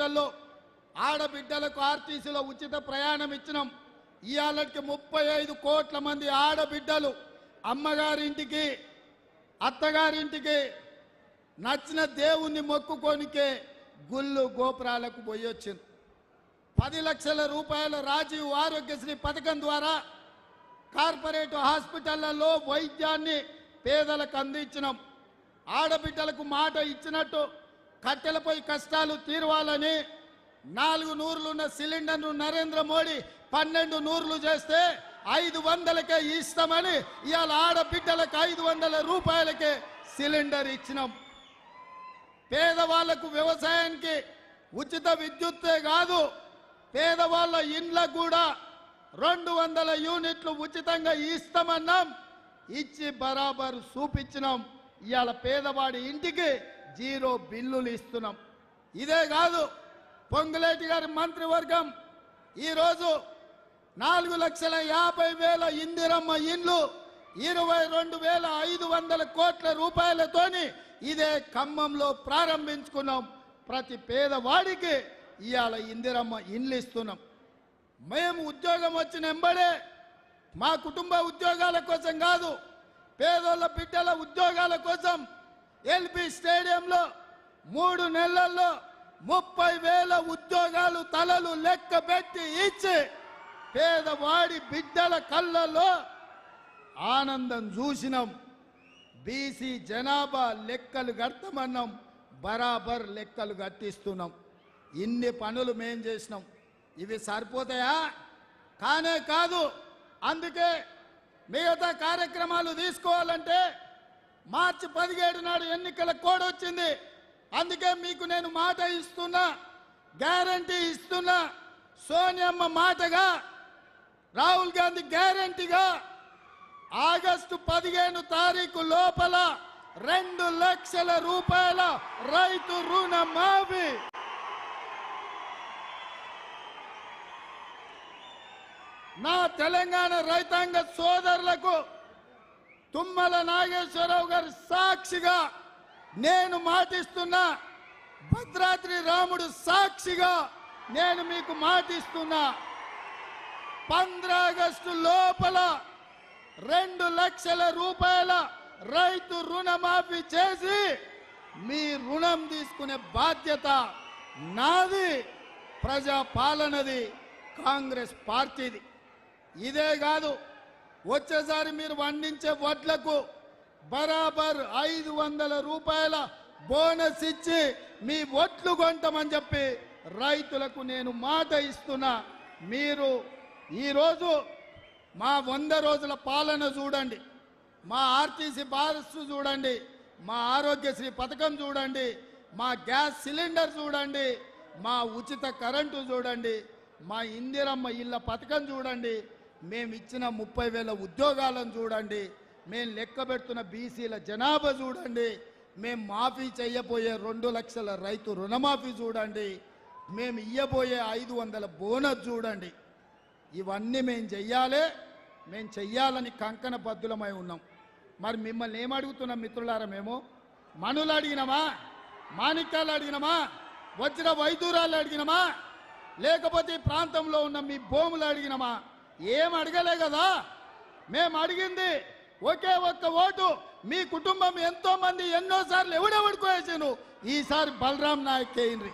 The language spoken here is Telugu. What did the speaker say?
హాస్పిటల్లో ఆడబిడ్డలకు ఆర్టీసీలో ఉచిత ప్రయాణం ఇచ్చినాం. ఇవాళకి 35 కోట్ల మంది ఆడబిడ్డలు అమ్మగారింటికి అత్తగారింటికి నచ్చిన దేవుణ్ణి మొక్కుకోనికే గుళ్ళు గోపురాలకు పోయొచ్చింది. 10 లక్షల రూపాయల రాజీవ్ ఆరోగ్యశ్రీ పథకం ద్వారా కార్పొరేట్ హాస్పిటళ్లలో వైద్యాన్ని పేదలకు అందించినాం. ఆడబిడ్డలకు మాట ఇచ్చినట్టు కట్టెలపై కష్టాలు తీరవాలని 4 నూరులున్న సిలిండర్ను నరేంద్ర మోడీ 12 నూరులు చేస్తే 500కే ఇస్తామని ఇవాళ ఆడబిడ్డలకు 500 రూపాయలకే సిలిండర్ ఇచ్చినాం. పేదవాళ్లకు వ్యవసాయానికి ఉచిత విద్యుత్తే కాదు, పేదవాళ్ళ ఇండ్లకు కూడా 200 యూనిట్లు ఉచితంగా ఇస్తామన్నాం. ఇచ్చి బరాబర్ చూపించినాం. ఇవాళ పేదవాడి ఇంటికి 0 బిల్లులు ఇస్తున్నాం. ఇదే కాదు, పొంగులేటి గారి మంత్రివర్గం ఈరోజు 4,50,000 ఇందిరమ్మ ఇండ్లు 22,500 కోట్ల రూపాయలతోని ఇదే ఖమ్మంలో ప్రారంభించుకున్నాం. ప్రతి పేదవాడికి ఇవాళ ఇందిరమ్మ ఇండ్లు ఇస్తున్నాం. మేము ఉద్యోగం వచ్చిన ఎంబడే మా కుటుంబ ఉద్యోగాల కోసం కాదు, పేదోళ్ళ బిడ్డల ఉద్యోగాల కోసం ఎల్బీ స్టేడియంలో 3 నెలల్లో 30,000 ఉద్యోగాలు తలలు లెక్క పెట్టి ఇచ్చి పేదవాడి బిడ్డల కళ్ళల్లో ఆనందం చూసినాం. బీసీ జనాభా లెక్కలు కడతామన్నాం, బరాబర్ లెక్కలు కట్టిస్తున్నాం. ఇన్ని పనులు మేం చేసినాం. ఇవి సరిపోతాయా? కానే కాదు. అందుకే మిగతా కార్యక్రమాలు తీసుకోవాలంటే మార్చి 17 నాడు ఎన్నికల కోడ్ వచ్చింది. అందుకే మీకు నేను మాట ఇస్తున్నా, గ్యారంటీ ఇస్తున్నా. సోనియమ్మ మాటగా, రాహుల్ గాంధీ గ్యారంటీగా ఆగస్టు 15 తారీఖు లోపల 2 లక్షల రూపాయల రైతు రుణమాఫీ. నా తెలంగాణ రైతాంగ సోదరులకు తుమ్మల నాగేశ్వరరావు గారి సాక్షిగా నేను మాటిస్తున్నా, భద్రాద్రి రాముడు సాక్షిగా నేను మీకు మాటిస్తున్నా, 15 ఆగస్టు లోపల 2 లక్షల రూపాయల రైతు రుణమాఫీ చేసి మీ రుణం తీసుకునే బాధ్యత నాది, ప్రజా పాలనది, కాంగ్రెస్ పార్టీది. ఇదే కాదు, వచ్చేసారి మీరు పండించే వడ్లకు బరాబర్ 500 రూపాయల బోనస్ ఇచ్చి మీ వడ్లు కొంటామని చెప్పి రైతులకు నేను మాట ఇస్తున్నా. మీరు ఈరోజు మా 100 రోజుల పాలన చూడండి, మా ఆర్టీసీ బస్ చూడండి, మా ఆరోగ్యశ్రీ పథకం చూడండి, మా గ్యాస్ సిలిండర్ చూడండి, మా ఉచిత కరెంటు చూడండి, మా ఇందిరమ్మ ఇళ్ళ పథకం చూడండి, మేము ఇచ్చిన 30,000 ఉద్యోగాలను చూడండి, మేము లెక్క పెడుతున్న బీసీల జనాభా చూడండి, మేము మాఫీ చేయబోయే 2 లక్షల రైతు రుణమాఫీ చూడండి, మేము ఇయ్యబోయే 500 బోనస్ చూడండి. ఇవన్నీ మేము చెయ్యాలి, మేము చెయ్యాలని కంకణ బద్దులమై ఉన్నాం. మరి మిమ్మల్ని ఏమడుగుతున్నాం మిత్రులారా? మేము మనులు అడిగినామా? మాణిక్యాలు అడిగినామా? వజ్ర వైదూరాలు అడిగినామా? లేకపోతే ఈ ప్రాంతంలో ఉన్న మీ భూములు అడిగినామా? ఏం అడగలే కదా. మేము అడిగింది ఒకే ఒక్క ఓటు. మీ కుటుంబం ఎంతో మంది ఎన్నోసార్లు ఎవడెవడుకోవేసాను, ఈసారి బలరాం నాయక్ కేయండి.